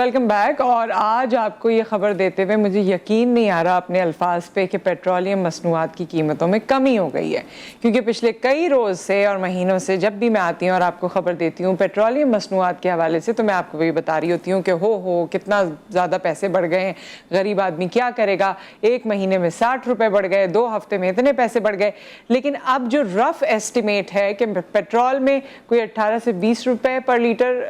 Welcome back. اور آج آپ کو یہ خبر دیتے ہوئے مجھے یقین نہیں آ رہا اپنے الفاظ پہ کہ پیٹرولیم مصنوعات کی قیمتوں میں کمی ہو گئی ہے، کیونکہ پچھلے کئی روز سے اور مہینوں سے جب بھی میں آتی ہوں اور آپ کو خبر دیتی ہوں پیٹرولیم مصنوعات کے حوالے سے، تو میں آپ کو بھی بتا رہی ہوتی ہوں کہ ہو کتنا زیادہ پیسے بڑھ گئے ہیں، غریب آدمی کیا کرے گا. ایک مہینے میں 60 روپے بڑھ گئے، 2 ہفتے میں اتنے پیسے بڑھ گئے. لیکن اب جو رف ایسٹیمیٹ ہے کہ پیٹرول میں کوئی 18 سے 20 روپے پر لیٹر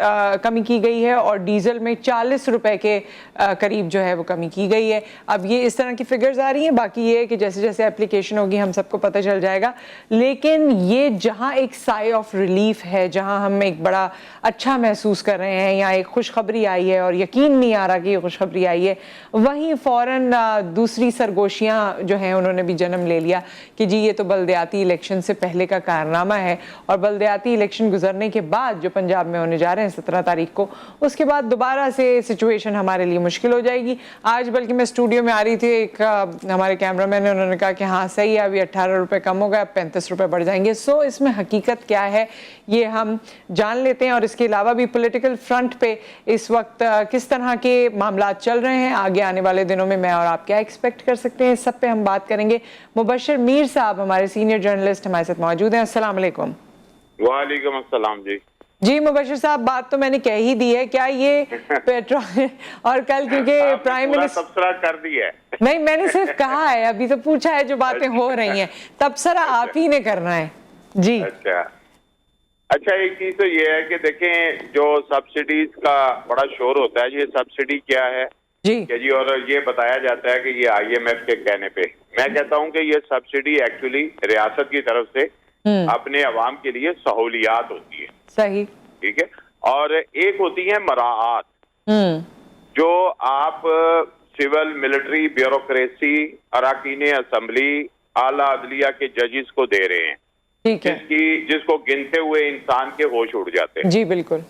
کمی کی گئی ہے اور ڈیزل میں 40 روپے کے قریب جو ہے وہ کمی کی گئی ہے. اب یہ اس طرح کی فگرز آ رہی ہیں، باقی یہ ہے کہ جیسے جیسے اپلیکیشن ہوگی ہم سب کو پتہ چل جائے گا. لیکن یہ جہاں ایک سائے آف ریلیف ہے، جہاں ہم ایک بڑا اچھا محسوس کر رہے ہیں یا ایک خوشخبری آئی ہے اور یقین نہیں آ رہا کہ یہ خوشخبری آئی ہے، وہیں فوراً دوسری سرگوشیاں جو ہیں انہوں نے بھی جنم لے لیا کہ جی یہ تو بلدیاتی الیکشن سے پہلے کا کارنامہ ہے، اور بلدیاتی الیکشن گزرنے کے بعد جو پنجاب میں ہونے جا رہے ہیں 17 تاریخ کو، اس کے بعد دوبارہ سے سچویشن ہمارے لیے مشکل ہو جائے گی. آج بلکہ میں اسٹوڈیو میں آ رہی تھی، ایک ہمارے کیمرہ مین نے انہوں نے کہا کہ ہاں صحیح ہے، ابھی 18 روپے کم ہو گئے، اب 35 روپے بڑھ جائیں گے. سو اس میں حقیقت کیا ہے یہ ہم جان لیتے ہیں، اور اس کے علاوہ بھی پولیٹیکل فرنٹ پہ اس وقت کس طرح کے معاملات چل رہے ہیں، آگے آنے والے دنوں میں اور آپ کیا ایکسپیکٹ کر سکتے ہیں، اس سب پہ ہم بات کریں گے. مبشر میر صاحب ہمارے سینئر جرنلسٹ ہمارے ساتھ موجود ہیں. السلام علیکم. وعلیکم السلام. جی مبشر صاحب، بات تو میں نے کہہ ہی دی ہے. کیا یہ پیٹرول اور کل کیونکہ پرائم منسٹر تبصرہ کر دیا ہے؟ نہیں، میں نے صرف کہا ہے، ابھی تو پوچھا ہے جو باتیں ہو رہی ہیں، تبصرہ آپ ہی نے کرنا ہے. جی اچھا، ایک چیز تو یہ ہے کہ دیکھیں جو سبسڈیز کا بڑا شور ہوتا ہے، یہ سبسڈی کیا ہے جی، اور یہ بتایا جاتا ہے کہ یہ آئی ایم ایف کے کہنے پہ. میں کہتا ہوں کہ یہ سبسڈی ایکچولی ریاست کی طرف سے اپنے عوام کے لیے سہولیات ہوتی ہے. صحیح، ٹھیک ہے. اور ایک ہوتی ہیں مراعات، جو آپ سول ملٹری بیوروکریسی، اراکین اسمبلی، اعلیٰ عدلیہ کے ججز کو دے رہے ہیں، جس کو گنتے ہوئے انسان کے ہوش اڑ جاتے ہیں. جی بالکل.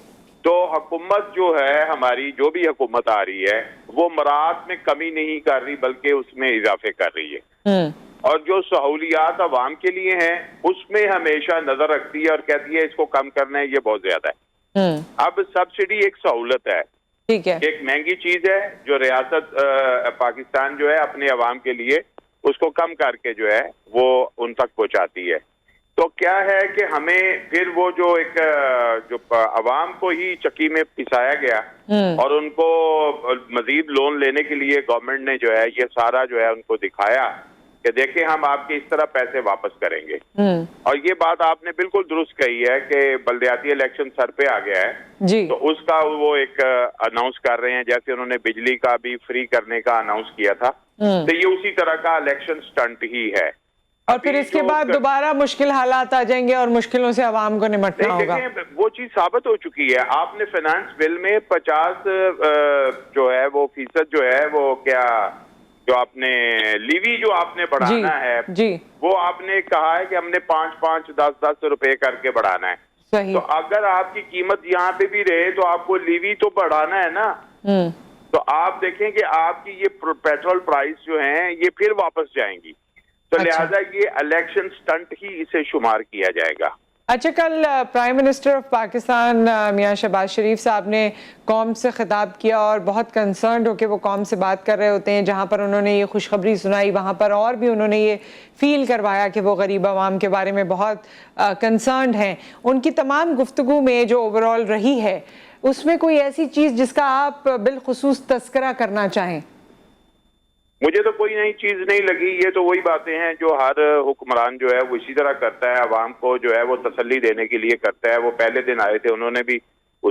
تو حکومت جو ہے ہماری، جو بھی حکومت آ رہی ہے، وہ مراعات میں کمی نہیں کر رہی بلکہ اس میں اضافے کر رہی ہے. اور جو سہولیات عوام کے لیے ہیں اس میں ہمیشہ نظر رکھتی ہے اور کہتی ہے اس کو کم کرنا ہے، یہ بہت زیادہ ہے. اب سبسڈی ایک سہولت ہے، ایک مہنگی چیز ہے جو ریاست پاکستان جو ہے اپنے عوام کے لیے اس کو کم کر کے جو ہے وہ ان تک پہنچاتی ہے. تو کیا ہے کہ ہمیں پھر وہ جو عوام کو ہی چکی میں پسایا گیا اور ان کو مزید لون لینے کے لیے گورنمنٹ نے جو ہے یہ سارا جو ہے ان کو دکھایا کہ دیکھیں ہم آپ کے اس طرح پیسے واپس کریں گے. اور یہ بات آپ نے بالکل درست کہی ہے کہ بلدیاتی الیکشن سر پہ آ گیا ہے، تو اس کا وہ ایک اناؤنس کر رہے ہیں، جیسے انہوں نے بجلی کا بھی فری کرنے کا اناؤنس کیا تھا، تو یہ اسی طرح کا الیکشن سٹنٹ ہی ہے. اور پھر اس کے بعد دوبارہ مشکل حالات آ جائیں گے اور مشکلوں سے عوام کو نمٹنا ہوگا. وہ چیز ثابت ہو چکی ہے. آپ نے فائنانس بل میں 50 جو ہے وہ فیصد جو ہے وہ کیا جو آپ نے لیوی جو آپ نے بڑھانا ہے، وہ آپ نے کہا ہے کہ ہم نے 5 10 روپے کر کے بڑھانا ہے. تو اگر آپ کی قیمت یہاں پہ بھی رہے تو آپ کو لیوی تو بڑھانا ہے نا. تو آپ دیکھیں کہ آپ کی یہ پیٹرول پرائس جو ہیں یہ پھر واپس جائیں گی، تو لہٰذا یہ الیکشن سٹنٹ ہی اسے شمار کیا جائے گا. اچھا، کل پرائم منسٹر آف پاکستان میاں شہباز شریف صاحب نے قوم سے خطاب کیا اور بہت کنسرنڈ ہو کے وہ قوم سے بات کر رہے ہوتے ہیں. جہاں پر انہوں نے یہ خوشخبری سنائی وہاں پر اور بھی انہوں نے یہ فیل کروایا کہ وہ غریب عوام کے بارے میں بہت کنسرنڈ ہیں. ان کی تمام گفتگو میں جو اوور آل رہی ہے اس میں کوئی ایسی چیز جس کا آپ بالخصوص تذکرہ کرنا چاہیں؟ مجھے تو کوئی نئی چیز نہیں لگی. یہ تو وہی باتیں ہیں جو ہر حکمران جو ہے وہ اسی طرح کرتا ہے، عوام کو جو ہے وہ تسلی دینے کے لیے کرتا ہے. وہ پہلے دن آئے تھے، انہوں نے بھی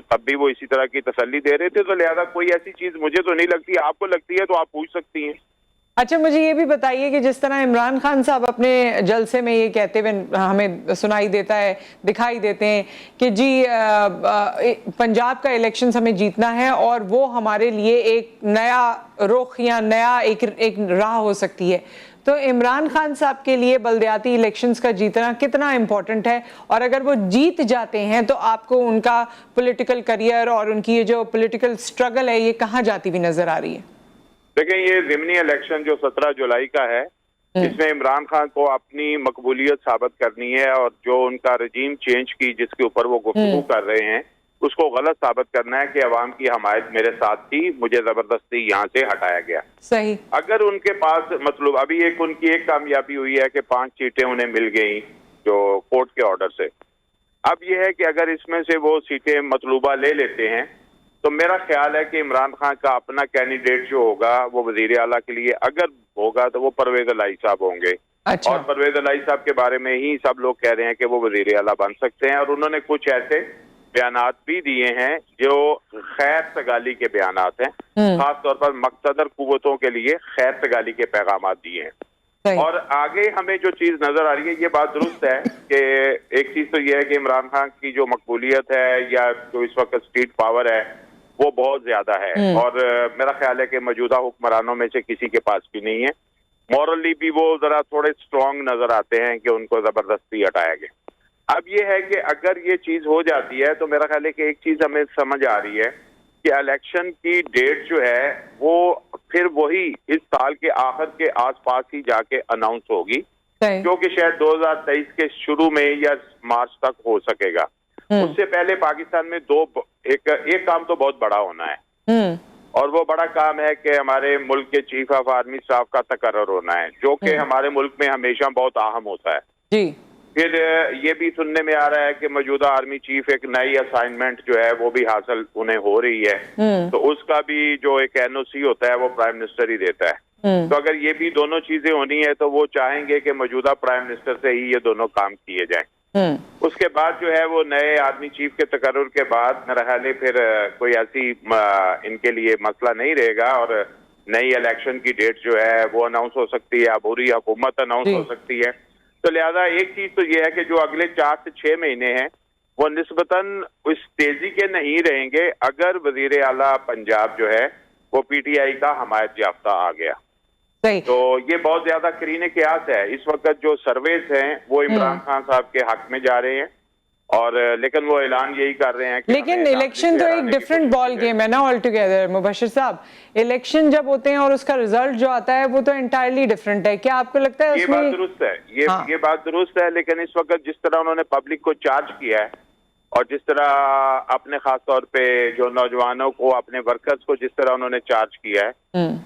تب بھی وہ اسی طرح کی تسلی دے رہے تھے. تو لہذا کوئی ایسی چیز مجھے تو نہیں لگتی. آپ کو لگتی ہے تو آپ پوچھ سکتی ہیں. اچھا، مجھے یہ بھی بتائیے کہ جس طرح عمران خان صاحب اپنے جلسے میں یہ کہتے ہوئے ہمیں سنائی دیتا ہے، دکھائی دیتے ہیں کہ جی پنجاب کا الیکشنز ہمیں جیتنا ہے اور وہ ہمارے لیے ایک نیا رخ یا نیا ایک راہ ہو سکتی ہے. تو عمران خان صاحب کے لیے بلدیاتی الیکشنز کا جیتنا کتنا امپورٹنٹ ہے، اور اگر وہ جیت جاتے ہیں تو آپ کو ان کا پولیٹیکل کریئر اور ان کی یہ جو پولیٹیکل سٹرگل ہے یہ کہاں جاتی ہوئی نظر آ رہی ہے؟ دیکھیں، یہ ضمنی الیکشن جو 17 جولائی کا ہے، اس میں عمران خان کو اپنی مقبولیت ثابت کرنی ہے، اور جو ان کا رجیم چینج کی جس کے اوپر وہ گفتگو کر رہے ہیں उसको गलत साबित करना है कि अवाम की हमायत मेरे साथ थी, मुझे जबरदस्ती यहाँ से हटाया गया। सही। अगर उनके पास मतलब अभी उनकी एक कामयाबी हुई है कि 5 सीटें उन्हें मिल गई जो कोर्ट के ऑर्डर से। अब ये है कि अगर इसमें से वो सीटें मतलूबा ले लेते हैं तो मेरा ख्याल है कि इमरान खान का अपना कैंडिडेट जो होगा वो वजीर आला के लिए अगर होगा तो वो परवेज इलाही साहब होंगे। अच्छा। और परवेज इलाही साहब के बारे में ही सब लोग कह रहे हैं कि वो वजीर आला बन सकते हैं, और उन्होंने कुछ ऐसे बयानात भी दिए हैं जो खैर सगाली के बयानात हैं, खास तौर पर मक्तदर कुव्वतों के लिए खैर सगाली के पैगाम दिए हैं। और आगे हमें जो चीज नजर आ रही है, ये बात दुरुस्त है कि एक चीज तो ये है कि इमरान खान की जो मकबूलियत है या जो इस वक्त स्ट्रीट पावर है वो बहुत ज्यादा है, और मेरा ख्याल है कि मौजूदा हुक्मरानों में से किसी के पास भी नहीं है। मॉरली भी वो जरा थोड़े स्ट्रांग नजर आते हैं कि उनको जबरदस्ती हटाया गया। अब ये है कि अगर ये चीज हो जाती है तो मेरा ख्याल है कि एक चीज हमें समझ आ रही है कि इलेक्शन की डेट जो है वो फिर वही इस साल के आखिर के आसपास ही जाके अनाउंस होगी, जो कि शायद 2023 के शुरू में या मार्च तक हो सकेगा। उससे पहले पाकिस्तान में एक काम तो बहुत बड़ा होना है, और वो बड़ा काम है कि हमारे मुल्क के चीफ ऑफ आर्मी स्टाफ का तकर्रर होना है, जो कि हमारे मुल्क में हमेशा बहुत अहम होता है। जी। फिर ये भी सुनने में आ रहा है कि मौजूदा आर्मी चीफ एक नई असाइनमेंट जो है वो भी हासिल उन्हें हो रही है, तो उसका भी जो एक एनओसी होता है वो प्राइम मिनिस्टर ही देता है। तो अगर ये भी दोनों चीजें होनी है तो वो चाहेंगे कि मौजूदा प्राइम मिनिस्टर से ही ये दोनों काम किए जाएं। उसके बाद जो है वो नए आर्मी चीफ के तकर्रुर के बाद मेरा ख्याल है फिर कोई ऐसी इनके लिए मसला नहीं रहेगा, और नई इलेक्शन की डेट जो है वो अनाउंस हो सकती है, अबूरी हुकूमत अनाउंस हो सकती है। तो लिहाजा एक चीज तो ये है कि जो अगले 4 से 6 महीने हैं वो निस्बतन उस तेजी के नहीं रहेंगे अगर वजीर आला पंजाब जो है वो पीटीआई का हमायत याफ्ता आ गया। तो ये बहुत ज्यादा करीने क़यास है। इस वक्त जो सर्वेस हैं वो इमरान खान साहब के हक में जा रहे हैं, और लेकिन वो ऐलान यही कर रहे हैं कि लेकिन इलेक्शन तो एक डिफरेंट बॉल गेम है ना ऑल टुगेदर। मुबशिर साहब, इलेक्शन जब होते हैं और उसका रिजल्ट जो आता है वो तो एंटायरली डिफरेंट है। क्या आपको लगता है ये बात दुरुस्त है, ये बात दुरुस्त है, लेकिन इस वक्त जिस तरह उन्होंने पब्लिक को चार्ज किया है और जिस तरह अपने खास तौर पे जो नौजवानों को, अपने वर्कर्स को जिस तरह उन्होंने चार्ज किया है,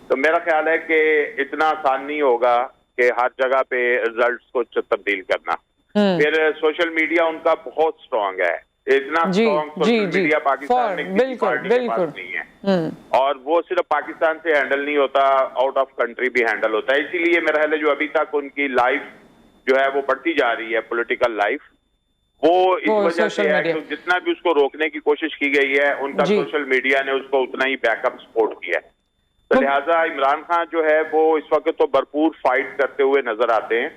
तो मेरा ख्याल है कि इतना आसान नहीं होगा कि हर जगह पे रिजल्ट्स को तब्दील करना। फिर सोशल मीडिया उनका बहुत स्ट्रांग है, इतना स्ट्रांग सोशल मीडिया पाकिस्तान में किसी पार्टी के पास नहीं है, और वो सिर्फ पाकिस्तान से हैंडल नहीं होता, आउट ऑफ कंट्री भी हैंडल होता है। इसीलिए मेरा ख्याल है जो अभी तक उनकी लाइफ जो है वो बढ़ती जा रही है, पॉलिटिकल लाइफ, वो इस वजह से है कि जितना भी उसको रोकने की कोशिश की गई है उनका सोशल मीडिया ने उसको उतना ही बैकअप सपोर्ट किया है। तो लिहाजा इमरान खान जो है वो इस वक्त तो भरपूर फाइट करते हुए नजर आते हैं,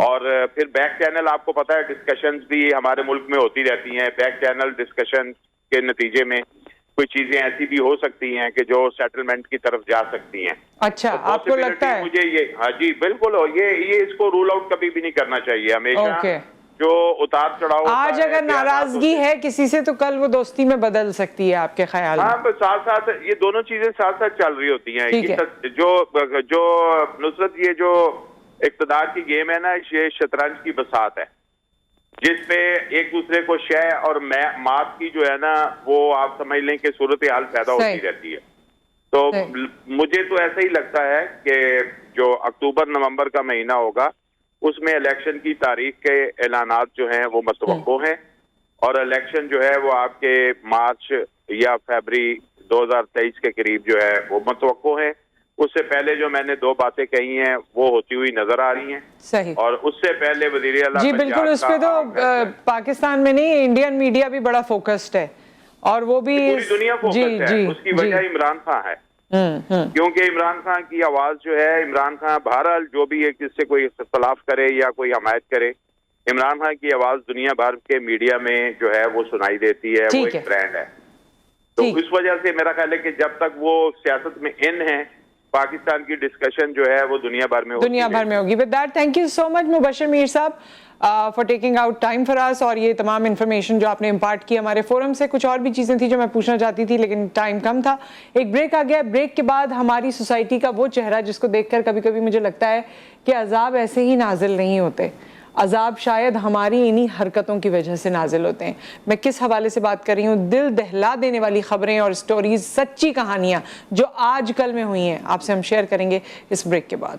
और फिर बैक चैनल आपको पता है डिस्कशंस भी हमारे मुल्क में होती रहती हैं। बैक चैनल डिस्कशन के नतीजे में कोई चीजें ऐसी भी हो सकती हैं कि जो सेटलमेंट की तरफ जा सकती हैं। अच्छा, तो आपको लगता है? मुझे ये, हाँ जी बिल्कुल, ये इसको रूल आउट कभी भी नहीं करना चाहिए। हमेशा जो उतार चढ़ाव आज अगर नाराजगी है किसी से तो कल वो दोस्ती में बदल सकती है, आपके ख्याल में? हाँ, साथ साथ ये दोनों चीजें साथ साथ चल रही होती हैं। जो नुसरत, ये जो इक़्तिदार की गेम है ना, ये शतरंज की बसात है जिसपे एक दूसरे को शय और मात की जो है ना वो आप समझ लें कि सूरत हाल पैदा होती रहती है। तो मुझे तो ऐसा ही लगता है कि जो अक्टूबर नवंबर का महीना होगा उसमें इलेक्शन की तारीख के ऐलानात जो हैं वो मतवक्को हैं, और इलेक्शन जो है वो आपके मार्च या फरवरी 2023 के करीब जो है वो मतवक्को है। उससे पहले जो मैंने 2 बातें कही हैं वो होती हुई नजर आ रही हैं। सही। और उससे पहले वज़ीर आला जी बिल्कुल, उस पे तो पाकिस्तान में नहीं, इंडियन मीडिया भी बड़ा फोकस्ड है, और वो भी पूरी दुनिया फोकस्ड है। उसकी वजह इमरान खान है, क्योंकि इमरान खान की आवाज जो है, इमरान खान बहरहाल जो भी एक जिससे कोई इख्तिलाफ करे या कोई हमायत करे, इमरान खान की आवाज दुनिया भर के मीडिया में जो है वो सुनाई देती है, वो एक ब्रांड है। तो इस वजह से मेरा ख्याल है कि जब तक वो सियासत में इन है, पाकिस्तान की डिस्कशन जो है वो दुनिया भर में होगी। With that, thank you so much Mubashir Mir साहब for taking out time for us, और ये तमाम इन्फॉर्मेशन जो आपने इम्पार्ट की हमारे फोरम से। कुछ और भी चीज़ें थी जो मैं पूछना चाहती थी लेकिन टाइम कम था। एक ब्रेक आ गया, ब्रेक के बाद हमारी सोसाइटी का वो चेहरा जिसको देखकर कभी कभी मुझे लगता है कि अजाब ऐसे ही नाजिल नहीं होते। عذاب شاید ہماری انہی حرکتوں کی وجہ سے نازل ہوتے ہیں. میں کس حوالے سے بات کر رہی ہوں؟ دل دہلا دینے والی خبریں اور سٹوریز، سچی کہانیاں جو آج کل میں ہوئی ہیں، آپ سے ہم شیئر کریں گے اس بریک کے بعد.